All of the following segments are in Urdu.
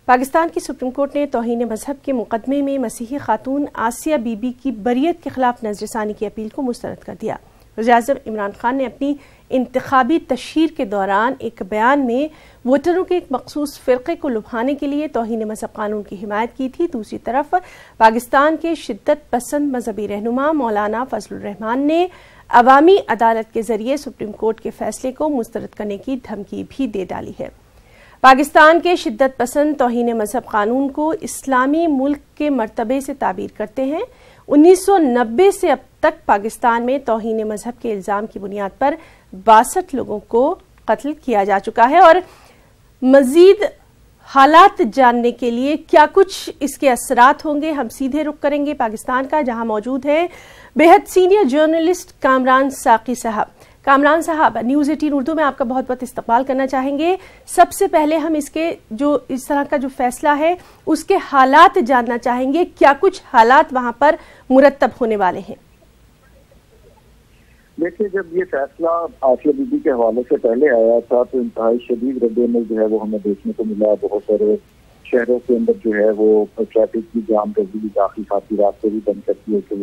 پاکستان کی سپریم کورٹ نے توہین مذہب کے مقدمے میں مسیحی خاتون آسیہ بی بی کی بریت کے خلاف نظر ثانی کی اپیل کو مسترد کر دیا۔ وزیر اعظم عمران خان نے اپنی انتخابی تشہیر کے دوران ایک بیان میں ووٹروں کے ایک مخصوص فرقے کو لبھانے کے لیے توہین مذہب قانون کی حمایت کی تھی۔ دوسری طرف پاکستان کے شدت پسند مذہبی رہنما مولانا فضل الرحمان نے عوامی عدالت کے ذریعے سپریم کورٹ کے فیصلے کو مسترد کرنے کی دھمکی بھی دے ڈالی ہے۔ پاکستان کے شدت پسند توہین مذہب قانون کو اسلامی ملک کے مرتبے سے تعبیر کرتے ہیں۔ 1990 سے اب تک پاکستان میں توہین مذہب کے الزام کی بنیاد پر 62 لوگوں کو قتل کیا جا چکا ہے، اور مزید حالات جاننے کے لیے کیا کچھ اس کے اثرات ہوں گے، ہم سیدھے رخ کریں گے پاکستان کا، جہاں موجود ہیں بےحد سینئر جرنلسٹ کامران ساقی صاحب۔ کامران صاحب، نیوز 18 اردو میں آپ کا بہت بہت استقبال کرنا چاہیں گے۔ سب سے پہلے ہم اس طرح کا جو فیصلہ ہے اس کے حالات جاننا چاہیں گے، کیا کچھ حالات وہاں پر مرتب ہونے والے ہیں؟ دیکھیے، جب یہ فیصلہ آسیہ بی بی کے حوالے سے پہلے آیا تھا تو انتہائی شدید رد عمل جو ہے وہ ہمیں دیکھنے کو ملا۔ بہت سارے شہروں کے اندر جو ہے وہ ٹریفک کی جام کر دی، کافی خاطی راستے بھی بند کر دیے۔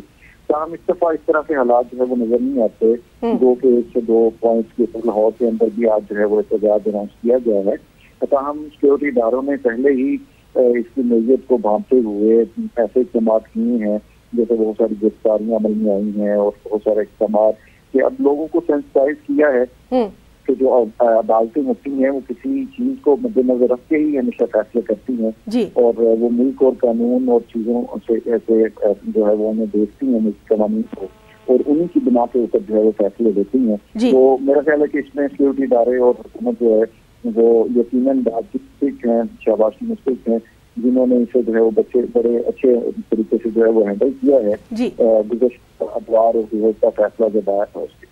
تاہم اس دفعہ اس طرح کے حالات جو ہے وہ نظر نہیں آتے۔ 2 کے 1 سے 2 پوائنٹس کے لاہور کے اندر بھی آج جو ہے وہ احتجاج اناؤنس کیا گیا ہے۔ تاہم سیکورٹی اداروں نے پہلے ہی اس کی نوعیت کو بھانپتے ہوئے ایسے اقدامات کیے ہیں، جیسے بہت ساری گرفتاریاں عمل میں آئی ہیں اور بہت سارے اقدامات کہ اب لوگوں کو سینسٹائز کیا ہے کہ جو عدالتیں ہوتی ہیں وہ کسی چیز کو مد نظر رکھ کے ہی ہمیشہ فیصلے کرتی ہیں، اور وہ ملک اور قانون اور چیزوں سے ایسے جو ہے وہ انہیں دیکھتی ہیں ملک قوانین کو، اور انہی کی بنا کے اوپر جو ہے وہ فیصلے لیتی ہیں۔ تو میرا خیال ہے کہ اس میں سیکورٹی ادارے اور حکومت جو ہے وہ یقیناً مستحق ہیں، شاباش مستحق ہیں، جنہوں نے اسے جو ہے وہ بڑے اچھے طریقے سے جو ہے وہ ہینڈل کیا ہے گزشتہ ادوار اور گزشتہ فیصلہ جو آیا تھا اس کے۔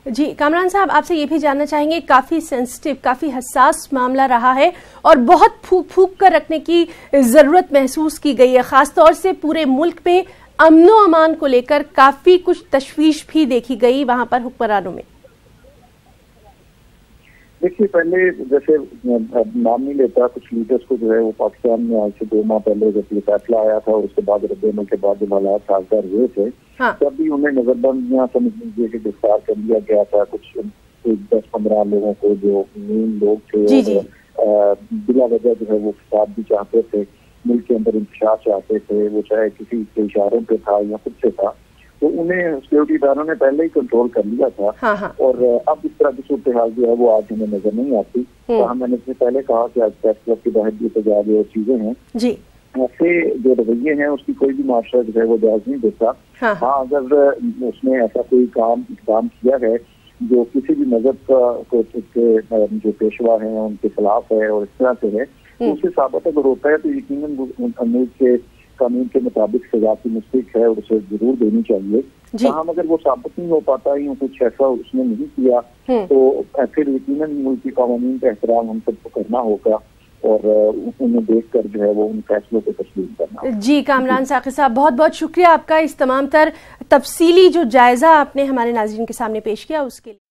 جی کامران صاحب، آپ سے یہ بھی جاننا چاہیں گے، کافی سینسٹیو، کافی حساس معاملہ رہا ہے اور بہت پھونک کر رکھنے کی ضرورت محسوس کی گئی ہے، خاص طور سے پورے ملک میں امن و امان کو لے کر کافی کچھ تشویش بھی دیکھی گئی وہاں پر حکمرانوں میں۔ دیکھیے، پہلے جیسے نام نہیں لیتا کچھ لیڈرز کو جو ہے وہ پاکستان میں آج سے 2 ماہ پہلے جب یہ فیصلہ آیا تھا اور اس کے بعد رد عمل کے بعد جب حالات سازگار ہوئے تھے تب بھی انہیں نظر بند یا سمجھ لیجیے کہ گرفتار کر لیا گیا تھا کچھ 10-15 لوگوں کو جو مین لوگ تھے، اور بلا وجہ جو ہے وہ فساد بھی چاہتے تھے، ملک کے اندر انتشار چاہتے تھے، وہ چاہے کسی کے اشاروں پہ تھا یا خود سے تھا، تو انہیں سیکورٹی اداروں نے پہلے ہی کنٹرول کر لیا تھا۔ اور اب اس طرح کی صورتحال جو ہے وہ آج ہمیں نظر نہیں آتی۔ میں نے اس سے پہلے کہا کہ آج پریس کلب کے باہر بھی احتجاج اور چیزیں ہیں، ایسے جو رویے ہیں اس کی کوئی بھی معاشرہ جو ہے وہ جائز نہیں دیتا۔ ہاں، اگر اس نے ایسا کوئی اقدام کیا ہے جو کسی بھی مذہب کا جو پیشوا ہیں ان کے خلاف ہے اور اس طرح سے ہے، تو اسے ثابت اگر ہوتا ہے تو یقیناً ملک کے قانون کے مطابق سزا کی مستحق ہے اور اسے ضرور دینی چاہیے۔ تاہم اگر وہ ثابت نہیں ہو پاتا یا کچھ ایسا اس نے نہیں کیا تو پھر یقیناً ملک کی قوانین کا احترام ہم سب کو کرنا ہوگا اور انہیں دیکھ کر جو ہے وہ ان فیصلوں کو تسلیم کرنا ہوگا۔ جی کامران ساقی صاحب، بہت بہت شکریہ آپ کا اس تمام تر تفصیلی جو جائزہ آپ نے ہمارے ناظرین کے سامنے پیش کیا اس کے لیے۔